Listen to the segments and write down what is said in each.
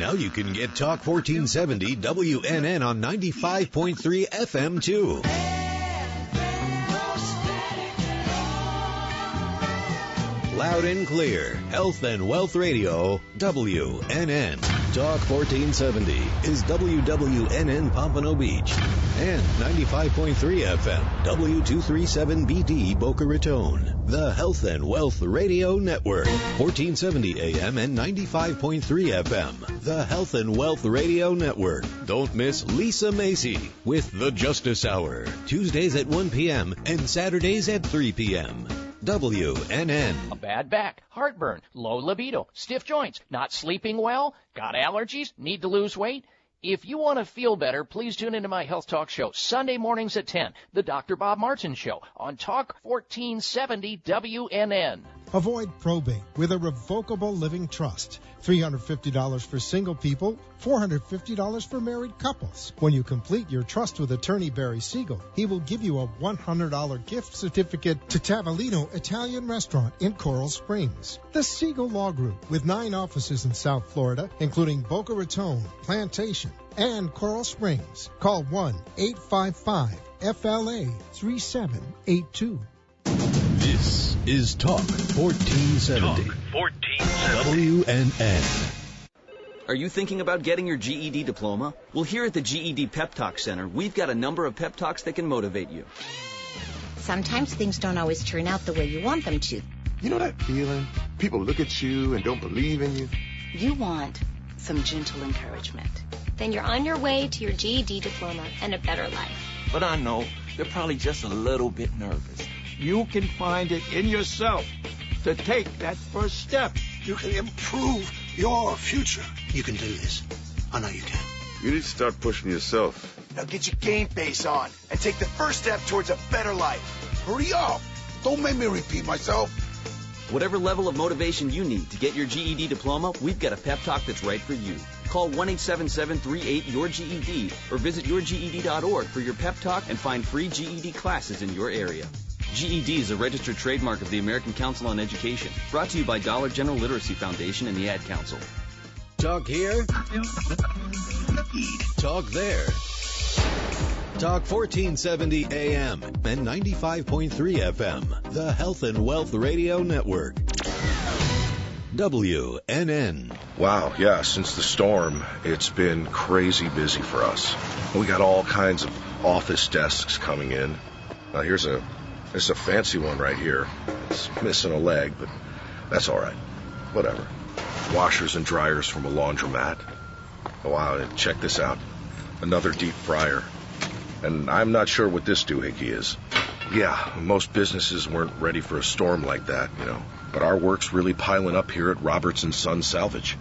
Now you can get Talk 1470 WNN on 95.3 FM too. Loud and clear, Health and Wealth Radio, WNN. Talk 1470 is WWNN Pompano Beach and 95.3 FM, W237BD Boca Raton. The Health and Wealth Radio Network, 1470 AM and 95.3 FM. The Health and Wealth Radio Network. Don't miss Lisa Macy with The Justice Hour, Tuesdays at 1 p.m. and Saturdays at 3 p.m. WNN. A bad back, heartburn, low libido, stiff joints, not sleeping well, got allergies, need to lose weight? If you want to feel better, please tune into my Health Talk show, Sunday mornings at 10, the Dr. Bob Martin Show, on Talk 1470 WNN. Avoid probate with a revocable living trust. $350 for single people, $450 for married couples. When you complete your trust with attorney Barry Siegel, he will give you a $100 gift certificate to Tavolino Italian Restaurant in Coral Springs. The Siegel Law Group, with 9 offices in South Florida, including Boca Raton, Plantation, and Coral Springs. Call 1-855-FLA-3782. This is Talk 1470. Talk 1470. WNN. Are you thinking about getting your GED diploma? Well, here at the GED Pep Talk Center, we've got a number of pep talks that can motivate you. Sometimes things don't always turn out the way you want them to. You know that feeling? People look at you and don't believe in you. You want some gentle encouragement. Then you're on your way to your GED diploma and a better life. But I know they're probably just a little bit nervous. You can find it in yourself to take that first step. You can improve your future. You can do this. I know you can. You need to start pushing yourself. Now get your game face on and take the first step towards a better life. Hurry up. Don't make me repeat myself. Whatever level of motivation you need to get your GED diploma, we've got a pep talk that's right for you. Call 1-877-38-YOUR-GED or visit yourged.org for your pep talk and find free GED classes in your area. GED is a registered trademark of the American Council on Education. Brought to you by Dollar General Literacy Foundation and the Ad Council. Talk here. Talk there. Talk 1470 AM and 95.3 FM. The Health and Wealth Radio Network. WNN. Wow, yeah, since the storm, it's been crazy busy for us. We got all kinds of office desks coming in. There's a fancy one right here. It's missing a leg, but that's all right. Whatever. Washers and dryers from a laundromat. Oh, wow, and check this out. Another deep fryer. And I'm not sure what this doohickey is. Yeah, most businesses weren't ready for a storm like that, But our work's really piling up here at Roberts & Son Salvage.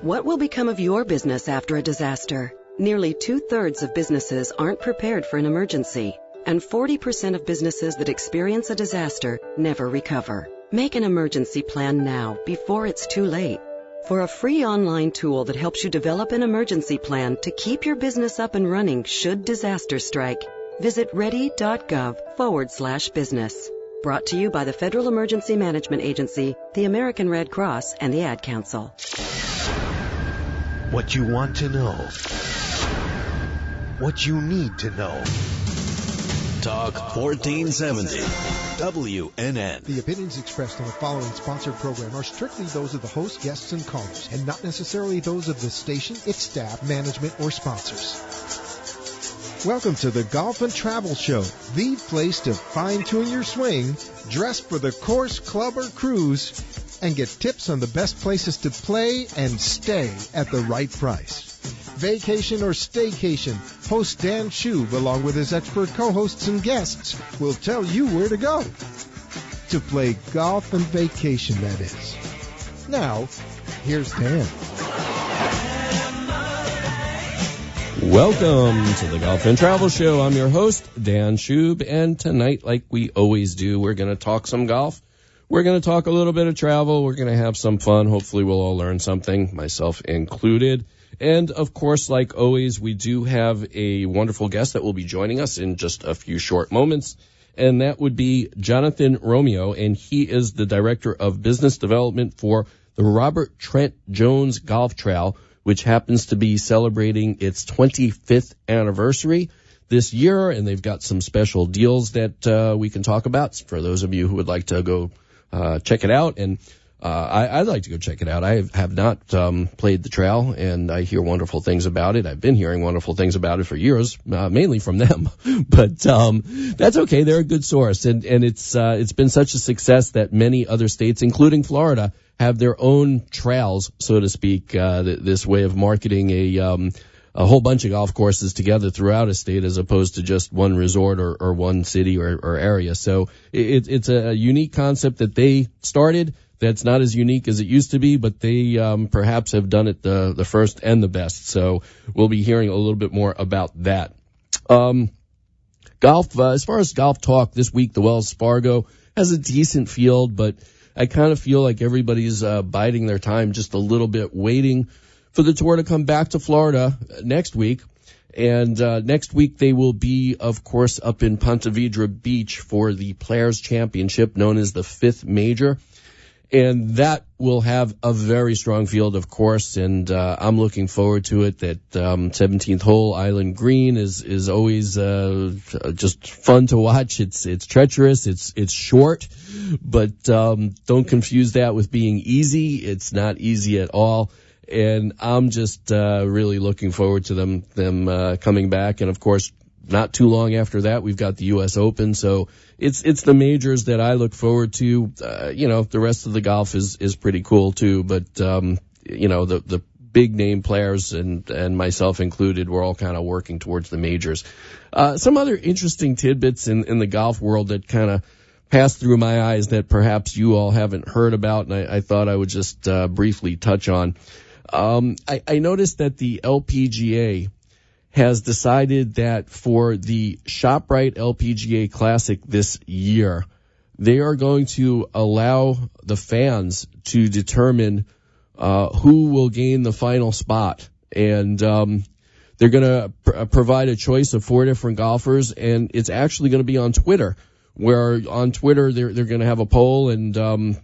What will become of your business after a disaster? Nearly 2/3 of businesses aren't prepared for an emergency. And 40% of businesses that experience a disaster never recover. Make an emergency plan now, before it's too late. For a free online tool that helps you develop an emergency plan to keep your business up and running should disaster strike, visit ready.gov/business. Brought to you by the Federal Emergency Management Agency, the American Red Cross, and the Ad Council. What you want to know. What you need to know. Talk 1470. WNN. The opinions expressed on the following sponsored program are strictly those of the host, guests, and callers, and not necessarily those of the station, its staff, management, or sponsors. Welcome to the Golf and Travel Show, the place to fine-tune your swing, dress for the course, club, or cruise, and get tips on the best places to play and stay at the right price. Vacation or staycation, host Dan Schub, along with his expert co-hosts and guests, will tell you where to go. To play golf and vacation, that is. Now, here's Dan. Welcome to the Golf and Travel Show. I'm your host, Dan Schub, and tonight, like we always do, we're going to talk some golf. We're going to talk a little bit of travel. We're going to have some fun. Hopefully we'll all learn something, myself included. And, of course, like always, we do have a wonderful guest that will be joining us in just a few short moments, and that would be Jonathan Romeo, and he is the Director of Business Development for the Robert Trent Jones Golf Trail, which happens to be celebrating its 25th anniversary this year, and they've got some special deals that we can talk about for those of you who would like to go check it out. And I'd like to go check it out. I have not played the trail, and I hear wonderful things about it. I've been hearing wonderful things about it for years, mainly from them. But that's okay. They're a good source, and it's been such a success that many other states, including Florida, have their own trails, so to speak. This way of marketing a whole bunch of golf courses together throughout a state as opposed to just one resort or one city or area. So it's a unique concept that they started. That's not as unique as it used to be, but they perhaps have done it the first and the best. So we'll be hearing a little bit more about that. Golf, as far as golf talk this week, the Wells Fargo has a decent field, but I kind of feel like everybody's biding their time just a little bit, waiting for the tour to come back to Florida next week. And next week they will be, of course, up in Ponte Vedra Beach for the Players Championship, known as the 5th Major. And that will have a very strong field, of course, and I'm looking forward to it. That 17th hole, Island Green, is always just fun to watch. It's treacherous, it's short, but don't confuse that with being easy. It's not easy at all. And I'm just really looking forward to them coming back. And of course, not too long after that, we've got the U.S. Open. So it's the majors that I look forward to. The rest of the golf is pretty cool too. But the big name players and myself included, we're all kind of working towards the majors. Some other interesting tidbits in the golf world that kind of passed through my eyes that perhaps you all haven't heard about, and I thought I would just briefly touch on. I noticed that the LPGA has decided that for the ShopRite LPGA Classic this year, they are going to allow the fans to determine who will gain the final spot. And they're going to provide a choice of 4 different golfers, and it's actually going to be on Twitter, where on Twitter they're going to have a poll, and they're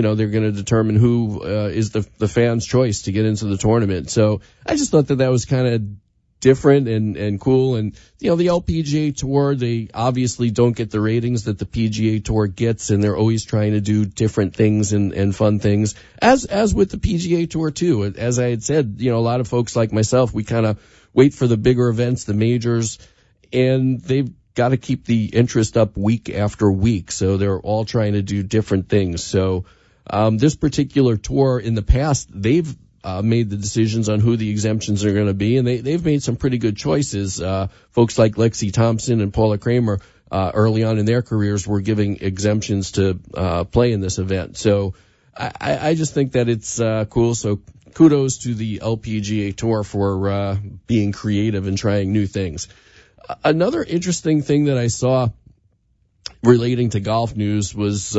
going to determine who is the fans' choice to get into the tournament. So I just thought that was kind of different and cool. And the LPGA Tour, they obviously don't get the ratings that the PGA Tour gets, and they're always trying to do different things and fun things, as with the PGA Tour too. As I had said, a lot of folks like myself, we kind of wait for the bigger events, the majors, and they've got to keep the interest up week after week. So they're all trying to do different things. So this particular tour, in the past, they've made the decisions on who the exemptions are going to be, and they've made some pretty good choices. Folks like Lexi Thompson and Paula Kramer early on in their careers were giving exemptions to play in this event. So I just think that it's cool. So kudos to the LPGA Tour for being creative and trying new things. Another interesting thing that I saw relating to golf news was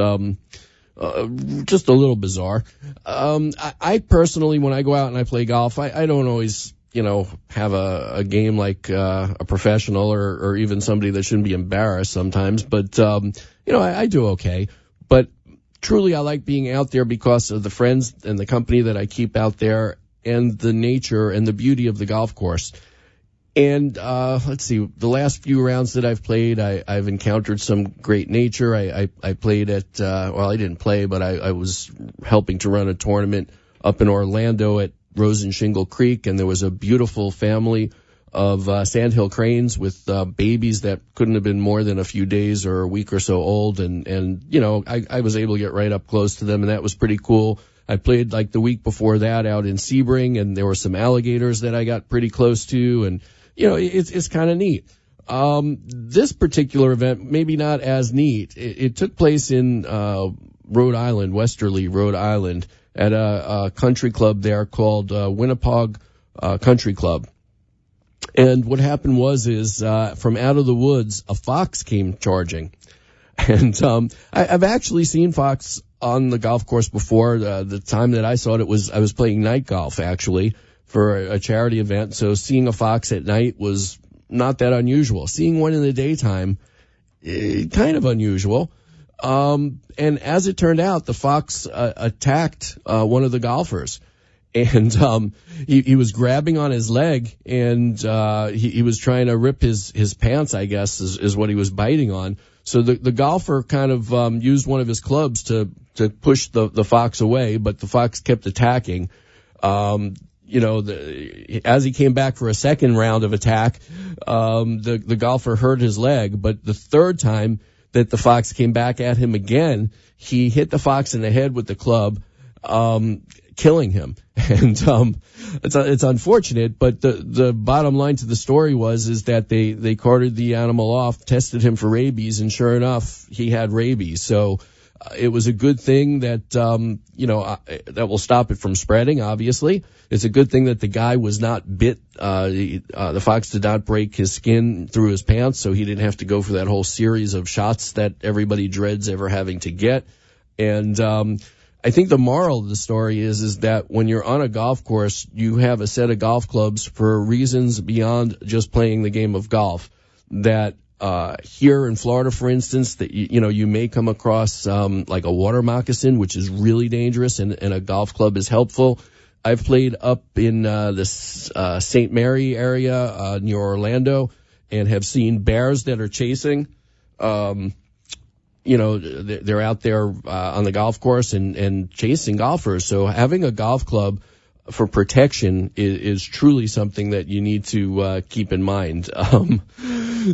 just a little bizarre. I personally, when I go out and I play golf, I don't always, have a game like a professional or even somebody that shouldn't be embarrassed sometimes. But, I do okay. But truly, I like being out there because of the friends and the company that I keep out there and the nature and the beauty of the golf course. And let's see, the last few rounds that I've played, I've encountered some great nature. I played at, I didn't play, but I was helping to run a tournament up in Orlando at Rose and Shingle Creek, and there was a beautiful family of sandhill cranes with babies that couldn't have been more than a few days or a week or so old. And I was able to get right up close to them, and that was pretty cool. I played like the week before that out in Sebring, and there were some alligators that I got pretty close to, and it's kind of neat. This particular event, maybe not as neat. It took place in Rhode Island, Westerly, Rhode Island, at a country club there called Winnapaug Country Club. And what happened was from out of the woods, a fox came charging. And I've actually seen fox on the golf course before. The time that I saw it, I was playing night golf, actually, for a charity event. So seeing a fox at night was not that unusual. Seeing one in the daytime, kind of unusual. And as it turned out, the fox attacked one of the golfers. And he was grabbing on his leg, and he was trying to rip his pants, I guess, is what he was biting on. So the golfer kind of used one of his clubs to push the fox away, but the fox kept attacking. As he came back for a second round of attack, the golfer hurt his leg. But the third time that the fox came back at him again, he hit the fox in the head with the club, killing him. And it's unfortunate, but the bottom line to the story is that they carted the animal off, tested him for rabies, and sure enough, he had rabies. So it was a good thing that that will stop it from spreading. Obviously, it's a good thing that the guy was not bit. The fox did not break his skin through his pants, so he didn't have to go for that whole series of shots that everybody dreads ever having to get. And I think the moral of the story is that when you're on a golf course, you have a set of golf clubs for reasons beyond just playing the game of golf. That here in Florida, for instance, that you may come across like a water moccasin, which is really dangerous, and a golf club is helpful. I've played up in the St. Mary area near Orlando and have seen bears that are chasing. They're out there on the golf course and chasing golfers. So having a golf club for protection is truly something that you need to keep in mind.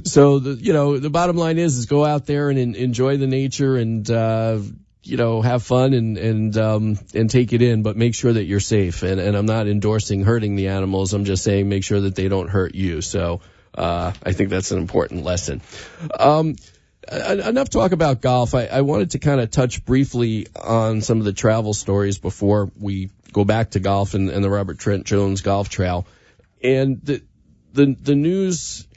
So the bottom line is go out there and enjoy the nature and have fun and take it in, but make sure that you're safe. And I'm not endorsing hurting the animals. I'm just saying make sure that they don't hurt you. So I think that's an important lesson. Enough talk about golf. I wanted to kind of touch briefly on some of the travel stories before we go back to golf and the Robert Trent Jones Golf Trail. And the news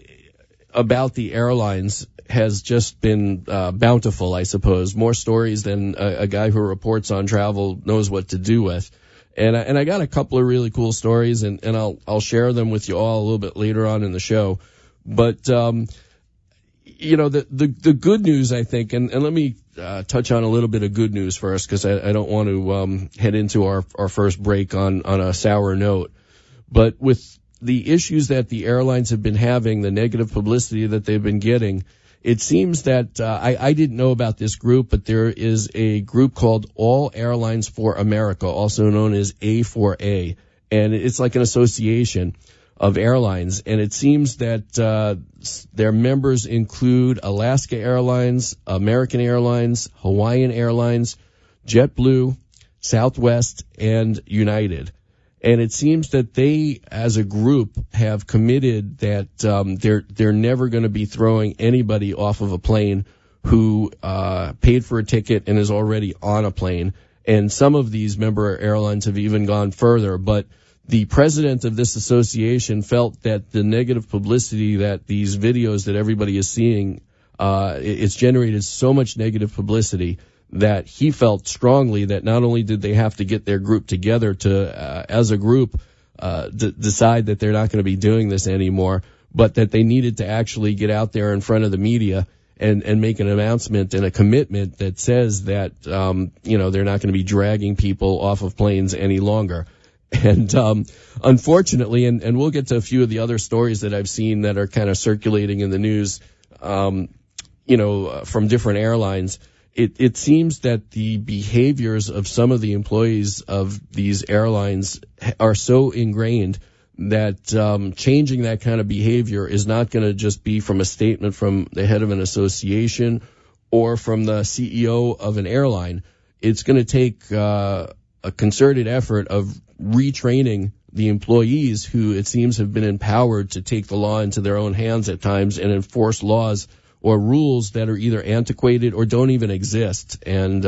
about the airlines has just been bountiful, I suppose. More stories than a guy who reports on travel knows what to do with. And I got a couple of really cool stories, and I'll share them with you all a little bit later on in the show. But the good news, I think, and let me touch on a little bit of good news first, because I don't want to head into our first break on a sour note. But with the issues that the airlines have been having, the negative publicity that they've been getting, it seems that I didn't know about this group, but there is a group called All Airlines for America, also known as A4A, and it's like an association of airlines, and it seems that their members include Alaska Airlines, American Airlines, Hawaiian Airlines, JetBlue, Southwest, and United. And it seems that they, as a group, have committed that they're never going to be throwing anybody off of a plane who paid for a ticket and is already on a plane. And some of these member airlines have even gone further, but the president of this association felt that the negative publicity that these videos that everybody is seeing, it's generated so much negative publicity that he felt strongly that not only did they have to get their group together to, as a group, decide that they're not going to be doing this anymore, but that they needed to actually get out there in front of the media and make an announcement and a commitment that says that, they're not going to be dragging people off of planes any longer. And unfortunately, and we'll get to a few of the other stories that I've seen that are kind of circulating in the news, from different airlines, it seems that the behaviors of some of the employees of these airlines are so ingrained that changing that kind of behavior is not going to just be from a statement from the head of an association or from the CEO of an airline. It's going to take a concerted effort of retraining the employees who it seems have been empowered to take the law into their own hands at times and enforce laws or rules that are either antiquated or don't even exist. And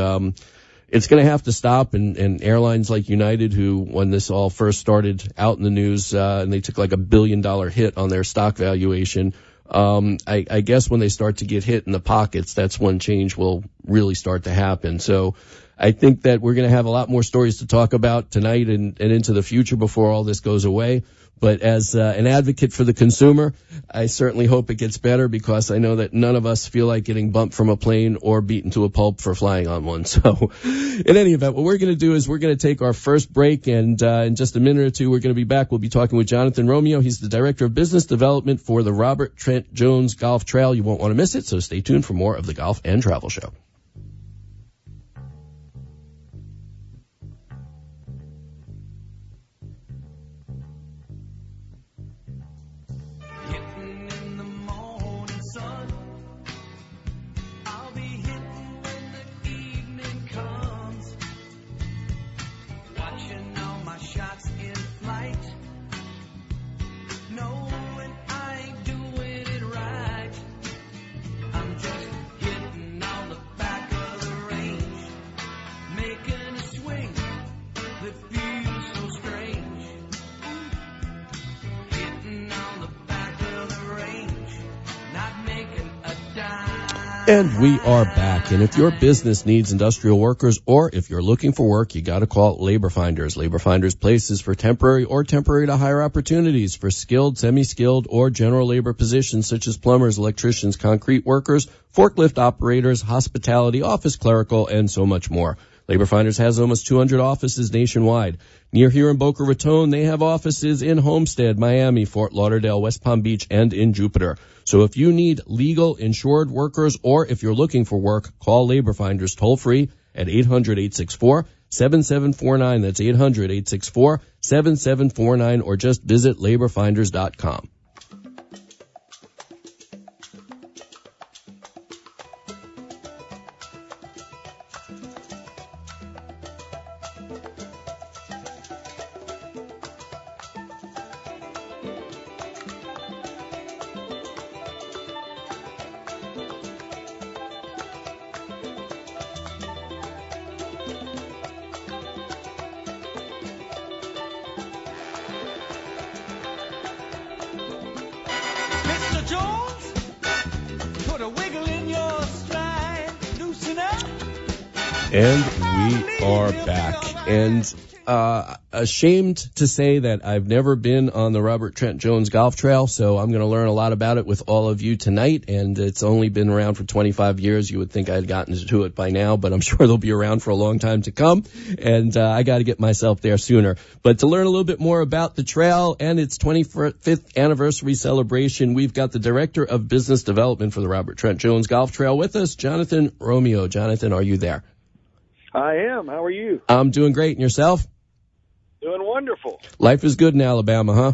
it's going to have to stop. And airlines like United, who when this all first started out in the news, and they took like $1 billion hit on their stock valuation, I guess when they start to get hit in the pockets, that's when change will really start to happen. So I think that we're going to have a lot more stories to talk about tonight and into the future before all this goes away. But as an advocate for the consumer, I certainly hope it gets better, because I know that none of us feel like getting bumped from a plane or beaten to a pulp for flying on one. So in any event, what we're going to do is we're going to take our first break, and in just a minute or two, we're going to be back. We'll be talking with Jonathan Romeo. He's the Director of Business Development for the Robert Trent Jones Golf Trail. You won't want to miss it, so stay tuned for more of the Golf and Travel Show. And we are back. And if your business needs industrial workers, or if you're looking for work, you got to call Labor Finders. Labor Finders places for temporary or temporary to hire opportunities for skilled, semi-skilled, or general labor positions such as plumbers, electricians, concrete workers, forklift operators, hospitality, office clerical, and so much more. Labor Finders has almost 200 offices nationwide. Near here in Boca Raton, they have offices in Homestead, Miami, Fort Lauderdale, West Palm Beach, and in Jupiter. So if you need legal, insured workers, or if you're looking for work, call Labor Finders toll-free at 800-864-7749. That's 800-864-7749, or just visit laborfinders.com. And we are back. And ashamed to say that I've never been on the Robert Trent Jones Golf Trail, so I'm going to learn a lot about it with all of you tonight. And it's only been around for 25 years. You would think I had gotten to it by now, but I'm sure they'll be around for a long time to come. And I got to get myself there sooner. But to learn a little bit more about the trail and its 25th anniversary celebration, we've got the Director of Business Development for the Robert Trent Jones Golf Trail with us, Jonathan Romeo. Jonathan, are you there? I am. How are you? I'm doing great. And yourself? Doing wonderful. Life is good in Alabama, huh?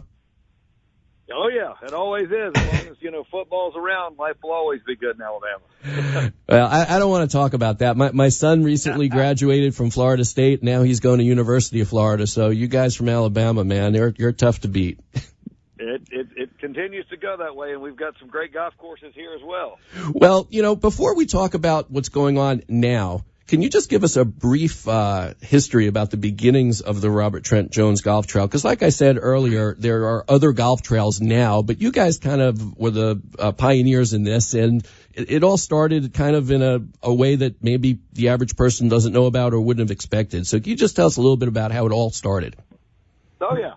Oh, yeah. It always is. As long as, football's around, life will always be good in Alabama. Well, I don't want to talk about that. My son recently graduated from Florida State. Now he's going to University of Florida. So you guys from Alabama, man, you're tough to beat. It continues to go that way, and we've got some great golf courses here as well. Well, before we talk about what's going on now, can you just give us a brief history about the beginnings of the Robert Trent Jones Golf Trail? Because like I said earlier, there are other golf trails now, but you guys kind of were the pioneers in this, and it all started kind of in a way that maybe the average person doesn't know about or wouldn't have expected. So can you just tell us a little bit about how it all started? Oh, yeah.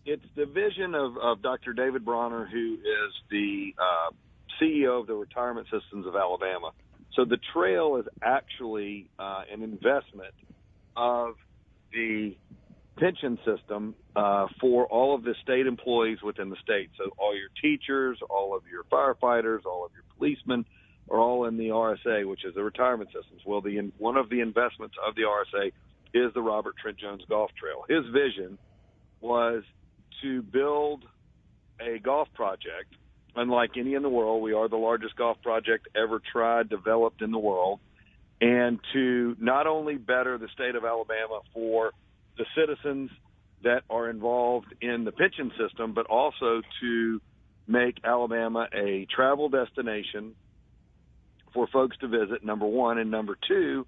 It's the vision of Dr. David Bronner, who is the CEO of the Retirement Systems of Alabama. So the trail is actually an investment of the pension system for all of the state employees within the state. So all your teachers, all of your firefighters, all of your policemen are all in the RSA, which is the retirement systems. Well, one of the investments of the RSA is the Robert Trent Jones Golf Trail. His vision was to build a golf project. Unlike any in the world, we are the largest golf project ever tried, developed in the world, and to not only better the state of Alabama for the citizens that are involved in the pension system, but also to make Alabama a travel destination for folks to visit, number one, and number two,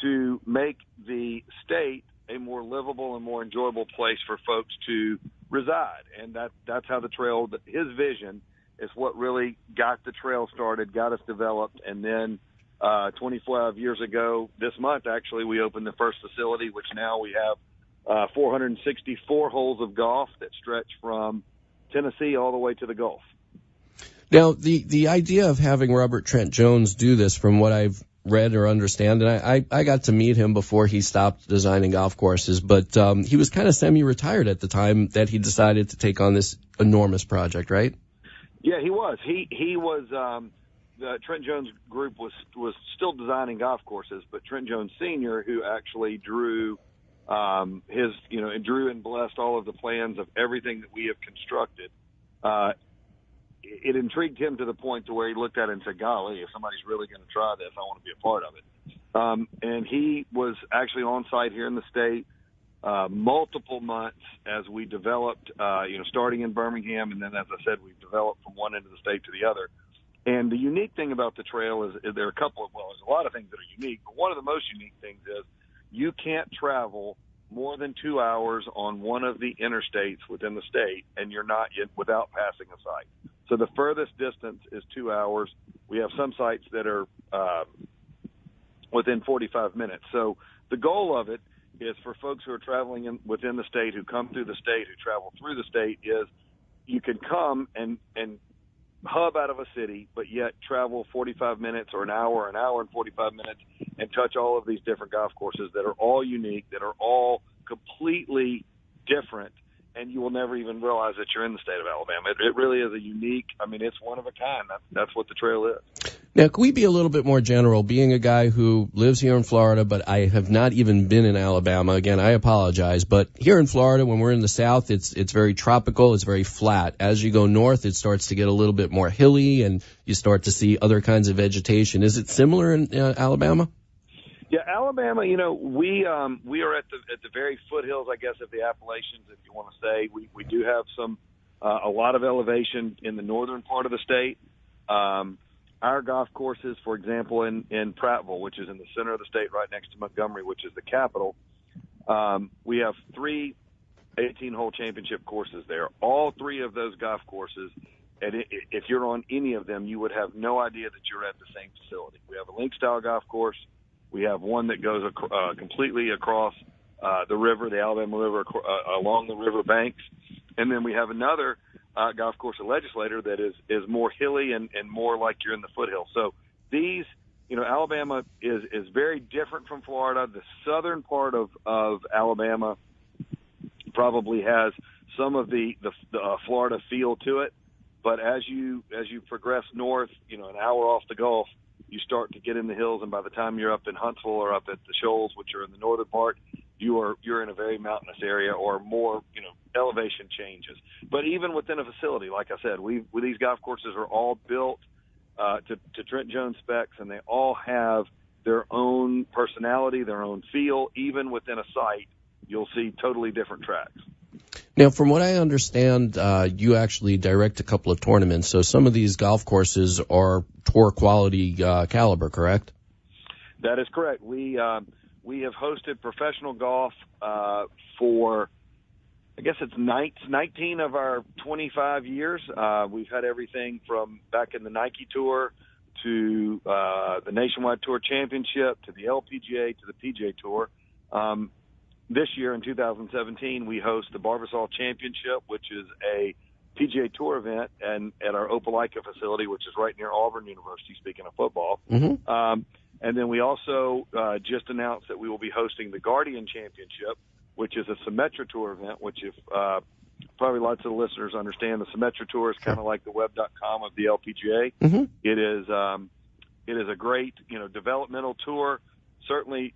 to make the state a more livable and more enjoyable place for folks to reside. And that's how the trail, his vision, is what really got the trail started, got us developed, and then 25 years ago this month, actually, we opened the first facility, which now we have 464 holes of golf that stretch from Tennessee all the way to the Gulf. Now, the idea of having Robert Trent Jones do this, from what I've read or understand, and I got to meet him before he stopped designing golf courses, but he was kind of semi-retired at the time that he decided to take on this enormous project, right? Yeah, he was. He was. The Trent Jones group was still designing golf courses, but Trent Jones Sr., who actually drew drew and blessed all of the plans of everything that we have constructed. It intrigued him to the point to where he looked at it and said, golly, if somebody's really going to try this, I want to be a part of it. And he was actually on site here in the state multiple months as we developed, starting in Birmingham. And then, as I said, we've developed from one end of the state to the other. And the unique thing about the trail is there are there's a lot of things that are unique, but one of the most unique things is you can't travel more than 2 hours on one of the interstates within the state, and you're not without passing a site. So the furthest distance is 2 hours. We have some sites that are within 45 minutes. So the goal of it is for folks who are traveling within the state, who come through the state, who travel through the state, is you can come and hub out of a city, but yet travel 45 minutes or an hour and 45 minutes and touch all of these different golf courses that are all unique, that are all completely different, and you will never even realize that you're in the state of Alabama. It really is a unique, it's one of a kind. That's what the trail is. Now, can we be a little bit more general? Being a guy who lives here in Florida, but I have not even been in Alabama. Again, I apologize. But here in Florida, when we're in the south, it's very tropical. It's very flat. As you go north, it starts to get a little bit more hilly, and you start to see other kinds of vegetation. Is it similar in Alabama? Yeah, Alabama, we are at the very foothills, I guess, of the Appalachians, if you want to say. We do have a lot of elevation in the northern part of the state. Our golf courses, for example, in Prattville, which is in the center of the state right next to Montgomery, which is the capital, we have 3 18-hole championship courses there. All 3 of those golf courses, and if you're on any of them, you would have no idea that you're at the same facility. We have a link-style golf course. We have one that goes completely across the river, the Alabama River, along the river banks. And then we have another golf course, a Legislator, that is more hilly and more like you're in the foothills. So these, Alabama is very different from Florida. The southern part of Alabama probably has some of the Florida feel to it. But as you progress north, an hour off the Gulf, you start to get in the hills, and by the time you're up in Huntsville or up at the Shoals, which are in the northern part, you're in a very mountainous area, or more, elevation changes. But even within a facility, like I said, these golf courses are all built to Trent Jones specs, and they all have their own personality, their own feel. Even within a site, you'll see totally different tracks. Now, from what I understand, you actually direct a couple of tournaments, so some of these golf courses are tour quality caliber, correct? That is correct. We have hosted professional golf for, I guess it's 19 of our 25 years. We've had everything from back in the Nike Tour to the Nationwide Tour Championship to the LPGA to the PGA Tour. This year, in 2017, we host the Barbasol Championship, which is a PGA Tour event, and at our Opelika facility, which is right near Auburn University, speaking of football. Mm-hmm. And then we also just announced that we will be hosting the Guardian Championship, which is a Symetra Tour event, which if probably lots of the listeners understand, the Symetra Tour is kind of like the web.com of the LPGA. Mm-hmm. It is a great, developmental tour. Certainly,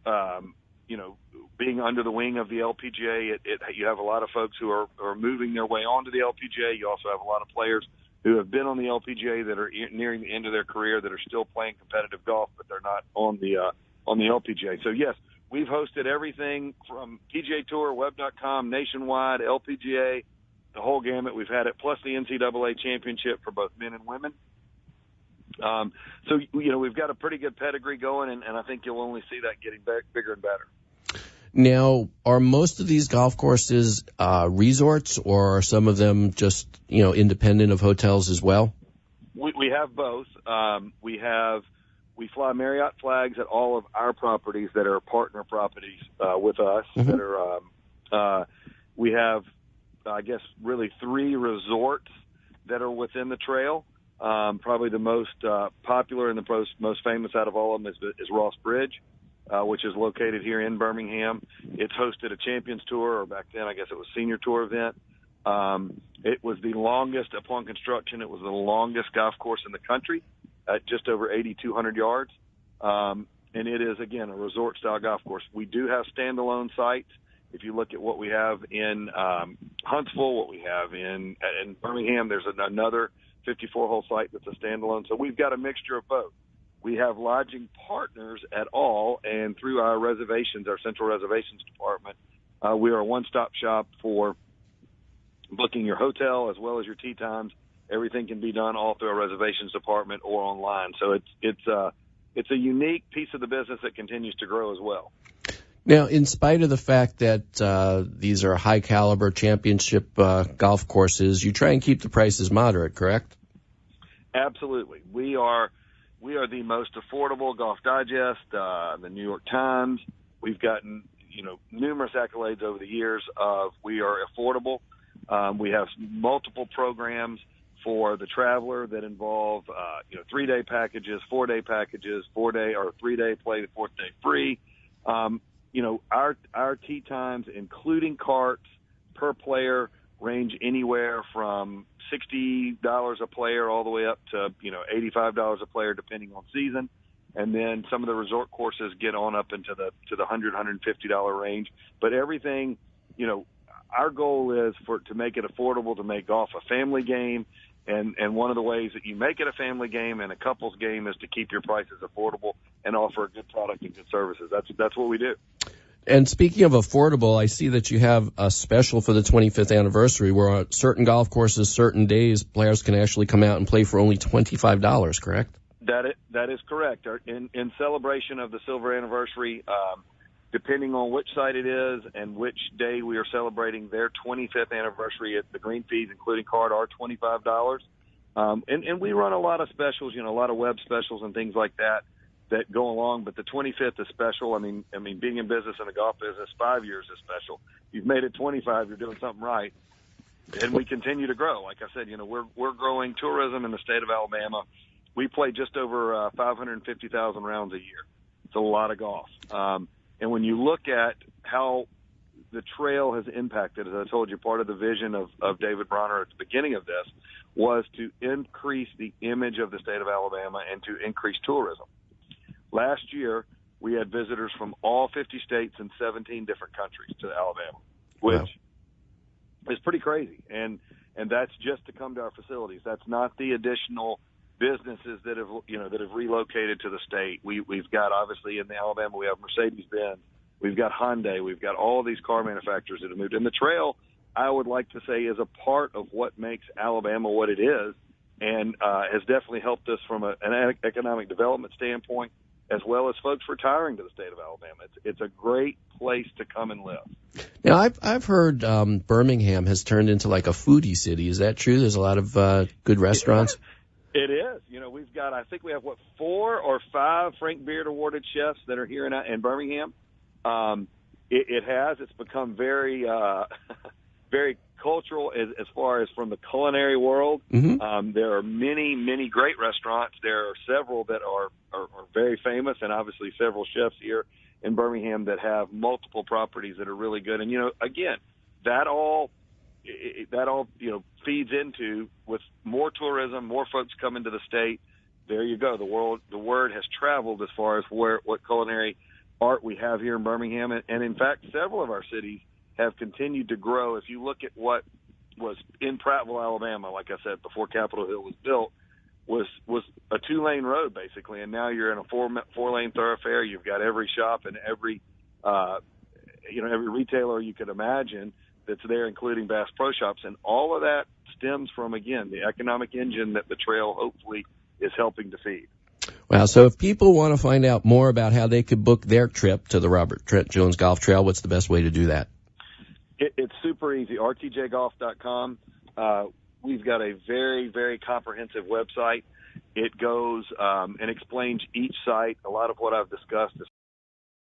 being under the wing of the LPGA, you have a lot of folks who are moving their way onto the LPGA. You also have a lot of players who have been on the LPGA that are nearing the end of their career that are still playing competitive golf, but they're not on the LPGA. So yes, we've hosted everything from PGA Tour, Web.com, Nationwide, LPGA, the whole gamut. We've had it, plus the NCAA championship for both men and women. So we've got a pretty good pedigree going, and I think you'll only see that getting bigger and better. Now, are most of these golf courses resorts, or are some of them just, independent of hotels as well? We have both. We fly Marriott flags at all of our properties that are partner properties with us, mm-hmm. that are We have, I guess, really 3 resorts that are within the trail. Probably the most popular and the most famous out of all of them is Ross Bridge, which is located here in Birmingham. It's hosted a Champions Tour, or back then I guess it was Senior Tour event. It was the longest, upon construction, it was the longest golf course in the country at just over 8,200 yards. And it is, again, a resort-style golf course. We do have standalone sites. If you look at what we have in Huntsville, what we have in Birmingham, there's another 54-hole site that's a standalone. So we've got a mixture of both. We have lodging partners at all, and through our reservations, our central reservations department, we are a one-stop shop for booking your hotel as well as your tee times. Everything can be done all through our reservations department or online. So it's a unique piece of the business that continues to grow as well. Now, in spite of the fact that these are high-caliber championship golf courses, you try and keep the prices moderate, correct? Absolutely. We are the most affordable. Golf Digest, the New York Times. We've gotten numerous accolades over the years of we are affordable. We have multiple programs for the traveler that involve 3-day packages, 4-day packages, 4-day or 3-day play, the 4th day free. Our tee times, including carts per player, range anywhere from $60 a player all the way up to $85 a player, depending on season. And then some of the resort courses get on up into the $100, $150 range. But everything, our goal is to make it affordable, to make golf a family game. And one of the ways that you make it a family game and a couple's game is to keep your prices affordable and offer a good product and good services. That's what we do. And speaking of affordable, I see that you have a special for the 25th anniversary where on certain golf courses, certain days, players can actually come out and play for only $25, correct? That is correct. In celebration of the silver anniversary, depending on which site it is and which day we are celebrating their 25th anniversary, the green fees, including card, are $25. And we run a lot of specials, a lot of web specials and things like that go along. But the 25th is special. I mean, being in business in the golf business, 5 years is special. You've made it 25, you're doing something right. And we continue to grow. Like I said, we're growing tourism in the state of Alabama. We play just over 550,000 rounds a year. It's a lot of golf. And when you look at how the trail has impacted, as I told you, part of the vision of David Bronner at the beginning of this was to increase the image of the state of Alabama and to increase tourism. Last year, we had visitors from all 50 states and 17 different countries to Alabama, which is pretty crazy. And that's just to come to our facilities. That's not the additional businesses that have relocated to the state. We've got, obviously, in Alabama, we have Mercedes-Benz, we've got Hyundai, we've got all of these car manufacturers that have moved. And the trail, I would like to say, is a part of what makes Alabama what it is, and has definitely helped us from an economic development standpoint, as well as folks retiring to the state of Alabama. It's a great place to come and live. Now, I've heard Birmingham has turned into like a foodie city. Is that true? There's a lot of good restaurants. It is. We've got, I think we have, 4 or 5 Frank Beard awarded chefs that are here in Birmingham. It's become very, very cultural as far as from the culinary world. Mm-hmm. There are many, many great restaurants. There are several that are very famous, and obviously several chefs here in Birmingham that have multiple properties that are really good. And, again, that all feeds into, with more tourism, more folks coming to the state. There you go. The word has traveled as far as what culinary art we have here in Birmingham. And in fact, several of our cities have continued to grow. If you look at what was in Prattville, Alabama, like I said, before Capitol Hill was built, was a 2-lane road basically. And now you're in a 4-lane thoroughfare. You've got every shop and every retailer you could imagine that's there, including Bass Pro Shops. And all of that stems from, again, the economic engine that the trail hopefully is helping to feed. Wow. So if people want to find out more about how they could book their trip to the Robert Trent Jones Golf Trail, what's the best way to do that? It's super easy. rtjgolf.com. We've got a very, very comprehensive website. It goes and explains each site. A lot of what I've discussed is